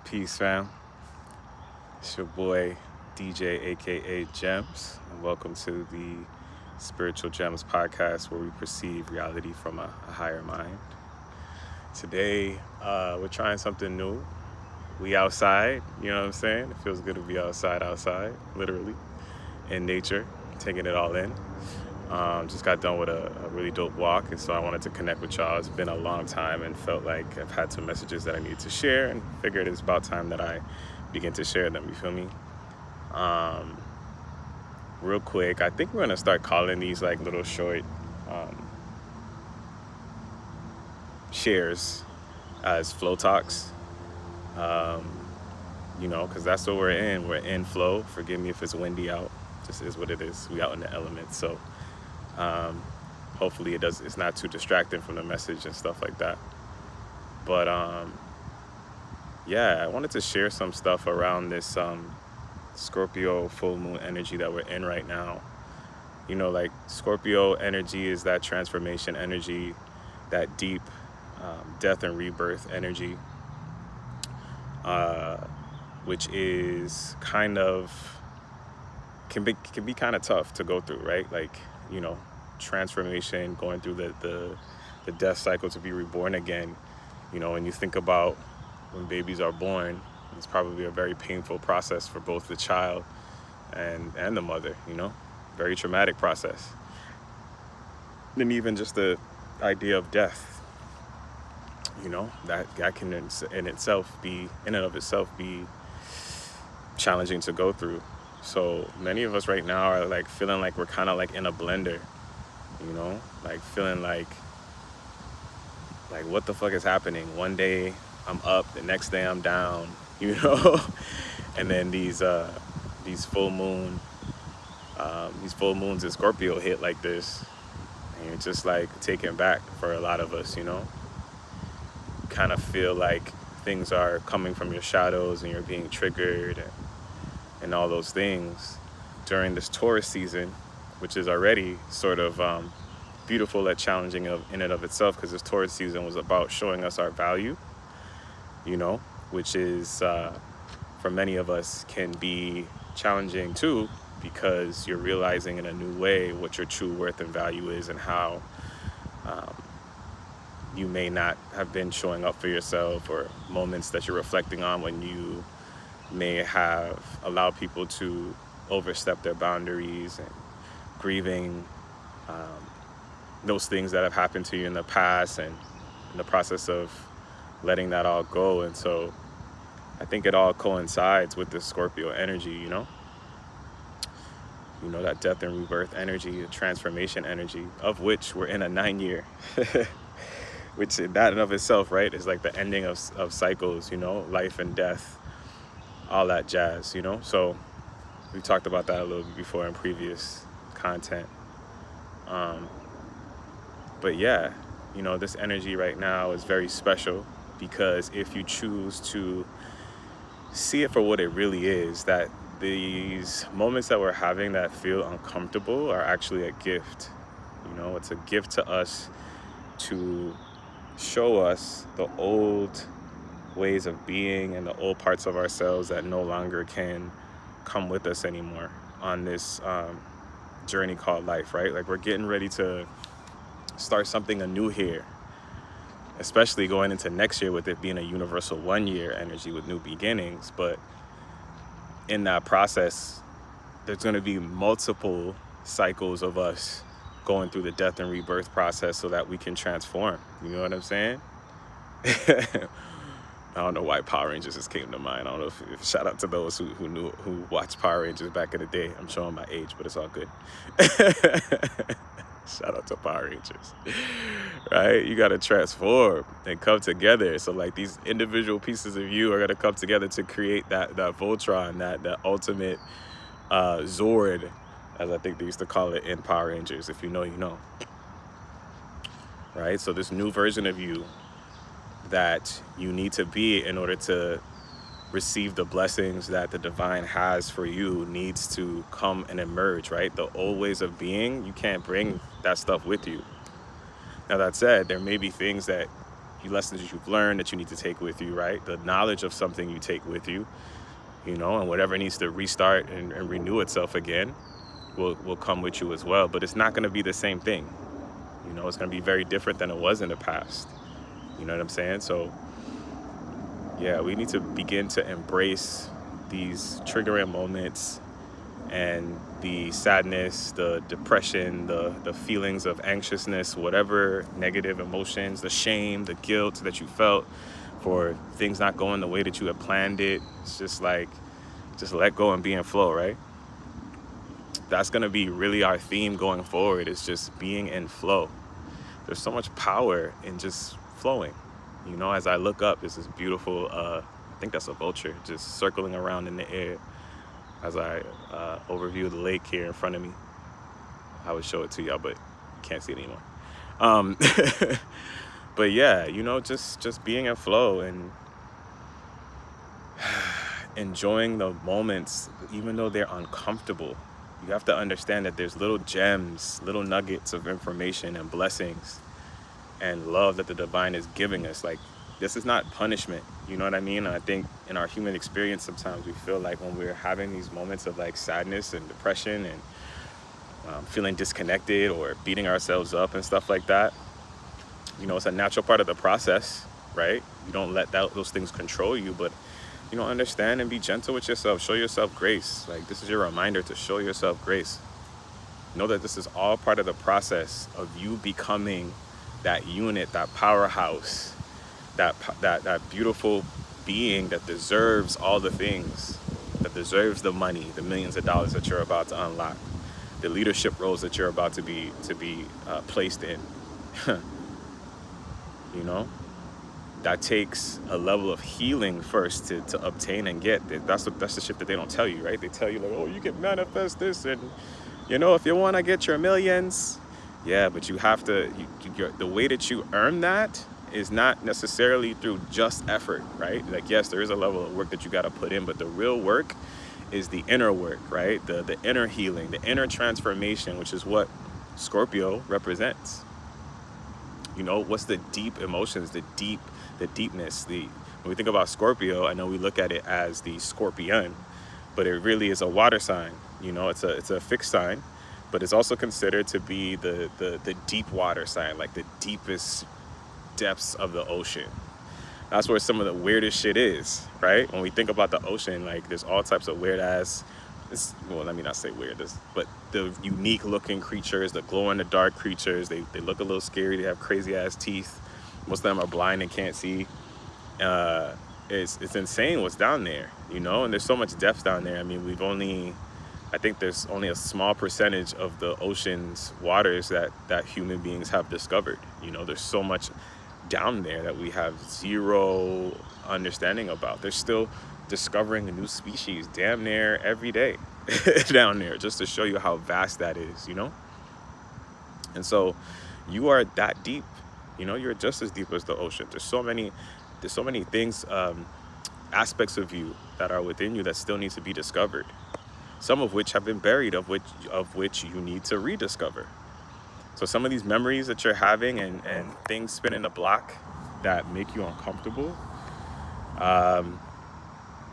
Peace, fam. It's your boy, DJ, aka Gems, and welcome to the Spiritual Gems podcast where we perceive reality from a higher mind. Today, we're trying something new. We outside, you know what I'm saying? It feels good to be outside, literally, in nature, taking it all in. Just got done with a really dope walk, and so I wanted to connect with y'all. It's been a long time and felt like I've had some messages that I need to share, and figured it's about time that I begin to share them, you feel me? Real quick, I think we're going to start calling these like little short shares as flow talks, because that's what we're in. We're in flow. Forgive me if it's windy out. Just is what it is. We out in the elements. So hopefully it's not too distracting from the message and stuff like that. But I wanted to share some stuff around this Scorpio full moon energy that we're in right now. You know, like Scorpio energy is that transformation energy, that deep death and rebirth energy, which is kind of can be kind of tough to go through, right? Like, transformation, going through the death cycle to be reborn again. When you think about when babies are born, it's probably a very painful process for both the child and the mother, very traumatic process. And even just the idea of death, that can in and of itself be challenging to go through. So many of us right now are like feeling like we're kind of like in a blender, like feeling like what the fuck is happening? One day I'm up, the next day I'm down, and then these full moons in Scorpio hit like this, and you're just like taken back for a lot of us, kind of feel like things are coming from your shadows and you're being triggered and all those things during this Taurus season, which is already sort of beautiful yet challenging in and of itself, because this Taurus season was about showing us our value, which is for many of us can be challenging too, because you're realizing in a new way what your true worth and value is, and how you may not have been showing up for yourself, or moments that you're reflecting on when you may have allowed people to overstep their boundaries, and grieving those things that have happened to you in the past, and in the process of letting that all go. And so I think it all coincides with the Scorpio energy, that death and rebirth energy, the transformation energy, of which we're in a 9-year, which that in of itself, right, is like the ending of cycles, life and death, all that jazz, So we talked about that a little bit before in previous content. But yeah, this energy right now is very special, because if you choose to see it for what it really is, that these moments that we're having that feel uncomfortable are actually a gift. It's a gift to us to show us the old ways of being and the old parts of ourselves that no longer can come with us anymore on this journey called life, right? Like, we're getting ready to start something anew here, especially going into next year with it being a universal 1-year energy with new beginnings. But in that process, there's going to be multiple cycles of us going through the death and rebirth process so that we can transform. You know what I'm saying? I don't know why Power Rangers just came to mind. I don't know if shout out to those who watched Power Rangers back in the day. I'm showing my age, but it's all good. Shout out to Power Rangers, right? You got to transform and come together. So like these individual pieces of you are going to come together to create that Voltron, that ultimate Zord, as I think they used to call it in Power Rangers. If you know, you know. Right? So this new version of you that you need to be in order to receive the blessings that the divine has for you needs to come and emerge, right? The old ways of being, you can't bring that stuff with you. Now, that said, there may be things that lessons that you've learned that you need to take with you, right? The knowledge of something you take with you, and whatever needs to restart and renew itself again will come with you as well. But it's not going to be the same thing. It's going to be very different than it was in the past. You know what I'm saying? So yeah, we need to begin to embrace these triggering moments and the sadness, the depression, the feelings of anxiousness, whatever negative emotions, the shame, the guilt that you felt for things not going the way that you had planned it. It's just like, just let go and be in flow, right? That's going to be really our theme going forward, is just being in flow. There's so much power in just flowing. As I look up, there's this beautiful, I think that's a vulture, just circling around in the air. As I overview the lake here in front of me. I would show it to y'all, but you can't see it anymore. But yeah, just being in flow and enjoying the moments, even though they're uncomfortable. You have to understand that there's little gems, little nuggets of information and blessings and love that the divine is giving us. Like, this is not punishment. You know what I mean? I think in our human experience, sometimes we feel like when we're having these moments of like sadness and depression and feeling disconnected or beating ourselves up and stuff like that, it's a natural part of the process, right? You don't let those things control you, but understand and be gentle with yourself. Show yourself grace. Like, this is your reminder to show yourself grace. Know that this is all part of the process of you becoming that unit, that powerhouse, that beautiful being that deserves all the things, that deserves the money, the millions of dollars that you're about to unlock, the leadership roles that you're about to be placed in. That takes a level of healing first to obtain and get. That's the shit that they don't tell you, right? They tell you like, oh, you can manifest this, and if you want to get your millions. Yeah, but you have to, the way that you earn that is not necessarily through just effort, right? Like, yes, there is a level of work that you got to put in, but the real work is the inner work, right? The inner healing, the inner transformation, which is what Scorpio represents. What's the deep emotions, the deepness, when we think about Scorpio, I know we look at it as the scorpion, but it really is a water sign. It's a fixed sign, but it's also considered to be the deep water sign, like the deepest depths of the ocean. That's where some of the weirdest shit is, right? When we think about the ocean, like, there's all types of weird ass, well, let me not say weird, but the unique looking creatures, the glow in the dark creatures, they look a little scary. They have crazy ass teeth. Most of them are blind and can't see. It's insane what's down there, and there's so much depth down there. I mean, I think there's only a small percentage of the ocean's waters that human beings have discovered. There's so much down there that we have zero understanding about. They're still discovering a new species damn near every day down there, just to show you how vast that is, And so you are that deep, you're just as deep as the ocean. There's so many things, aspects of you that are within you that still need to be discovered. Some of which have been buried, of which you need to rediscover. So some of these memories that you're having and things spinning the block that make you uncomfortable,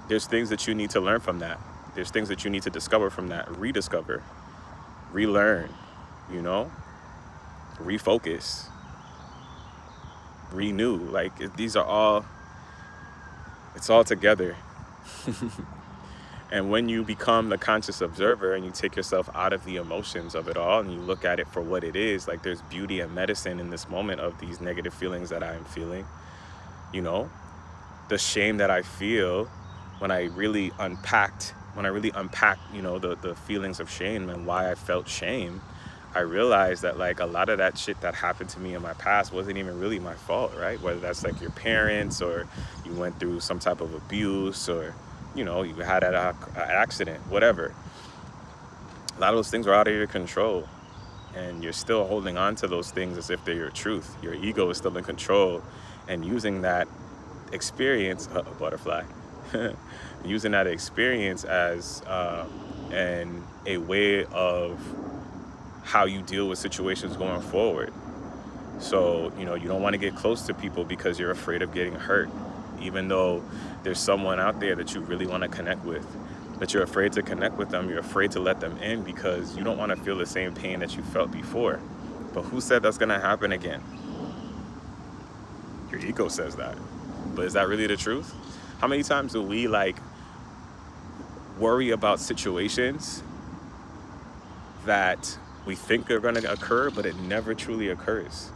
there's things that you need to learn from that. There's things that you need to discover from that, rediscover, relearn, refocus, renew. Like, it's all together. And when you become the conscious observer and you take yourself out of the emotions of it all and you look at it for what it is, like, there's beauty and medicine in this moment of these negative feelings that I'm feeling. The shame that I feel when I really unpacked, the feelings of shame and why I felt shame, I realized that, like, a lot of that shit that happened to me in my past wasn't even really my fault, right? Whether that's like your parents, or you went through some type of abuse, or you had an accident, whatever. A lot of those things are out of your control, and you're still holding on to those things as if they're your truth. Your ego is still in control, and using that experience, butterfly, using that experience as a way of how you deal with situations going forward. So, you know, you don't want to get close to people because you're afraid of getting hurt, even though there's someone out there that you really want to connect with. But you're afraid to connect with them. You're afraid to let them in because you don't want to feel the same pain that you felt before. But who said that's going to happen again? Your ego says that. But is that really the truth? How many times do we like worry about situations that we think are going to occur, but it never truly occurs?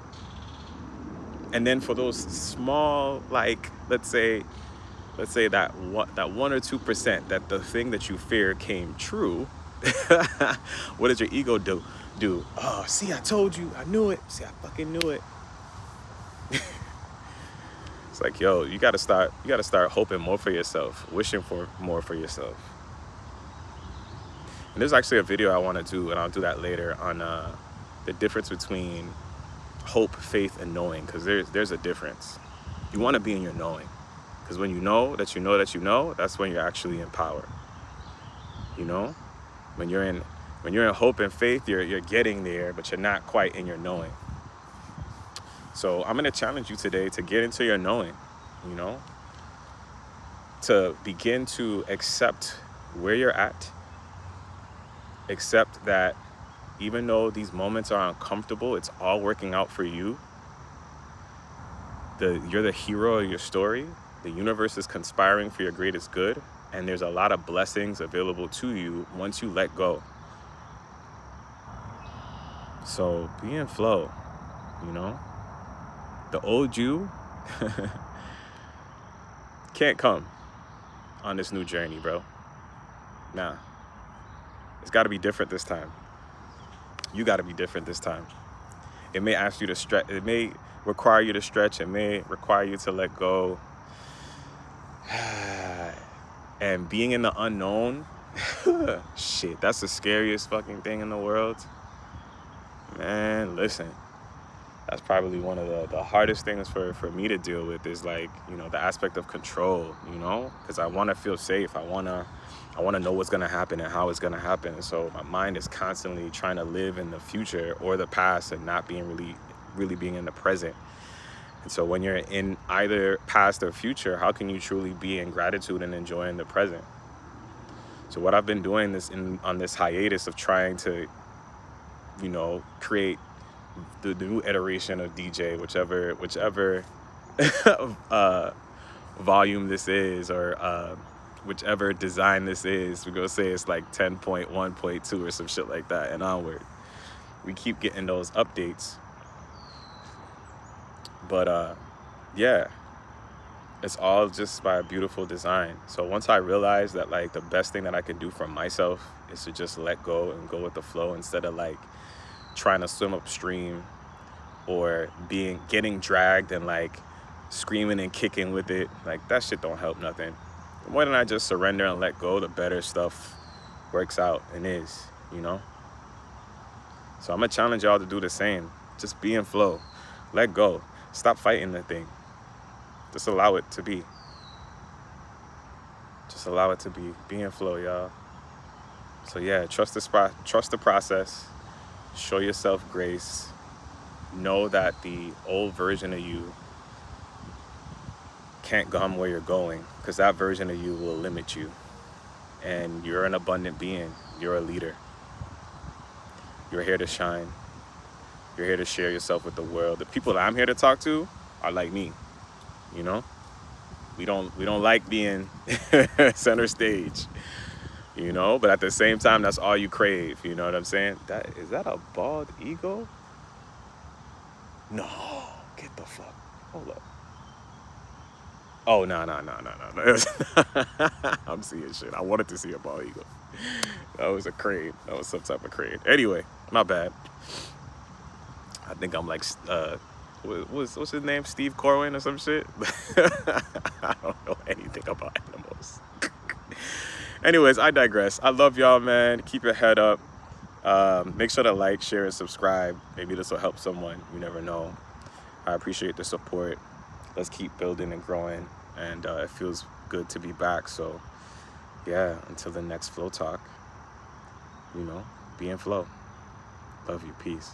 And then for those small, like, let's say that 1 or 2% that the thing that you fear came true, what does your ego do? Oh, see, I told you, I knew it. See, I fucking knew it. It's like, yo, you gotta start hoping more for yourself, wishing for more for yourself. And there's actually a video I want to do, and I'll do that later, on the difference between hope, faith, and knowing, because there's a difference. You want to be in your knowing, because when you know that you know that you know, that's when you're actually in power. You know, when you're in hope and faith, you're getting there, but you're not quite in your knowing. So I'm gonna challenge you today to get into your knowing. You know, to begin to accept where you're at. Accept that even though these moments are uncomfortable, it's all working out for you. You're the hero of your story. The universe is conspiring for your greatest good. And there's a lot of blessings available to you once you let go. So be in flow, you know? The old you can't come on this new journey, bro. Nah. It's got to be different this time. You got to be different this time. It may ask you to stretch. It may require you to stretch. It may require you to let go. And being in the unknown, shit, that's the scariest fucking thing in the world. Man, listen. That's probably one of the hardest things for me to deal with, is like, you know, the aspect of control, you know, because I want to feel safe. I want to know what's going to happen and how it's going to happen. And so my mind is constantly trying to live in the future or the past and not being really being in the present. And so when you're in either past or future, how can you truly be in gratitude and enjoying the present? So what I've been doing on this hiatus of trying to, you know, create the new iteration of DJ, whichever volume this is, or whichever design this is, we're gonna say it's like 10.1.2 or some shit like that and onward. We keep getting those updates, but yeah, it's all just by a beautiful design. So once I realized that, like, the best thing that I can do for myself is to just let go and go with the flow, instead of like trying to swim upstream or getting dragged and like screaming and kicking with it. Like, that shit don't help nothing. The more than I just surrender and let go, the better stuff works out and is, you know? So I'm gonna challenge y'all to do the same. Just be in flow. Let go. Stop fighting the thing. Just allow it to be. Just allow it to be. Be in flow, y'all. So yeah, trust the process. Show yourself grace. Know that the old version of you can't come where you're going, because that version of you will limit you. And you're an abundant being. You're a leader. You're here to shine. You're here to share yourself with the world. The people that I'm here to talk to are like me, you know? We don't like being center stage, you know? But at the same time, that's all you crave, you know what I'm saying? Is that a bald eagle? No, get the fuck. Hold up. Oh, no. I'm seeing shit. I wanted to see a bald eagle. That was a crane. That was some type of crane. Anyway, my bad. I think I'm like, what's his name? Steve Corwin or some shit? I don't know anything about animals. Anyways, I digress. I love y'all, man. Keep your head up. Make sure to like, share, and subscribe. Maybe this will help someone. You never know. I appreciate the support. Let's keep building and growing. And it feels good to be back. So, yeah, until the next Flow Talk, you know, be in flow. Love you. Peace.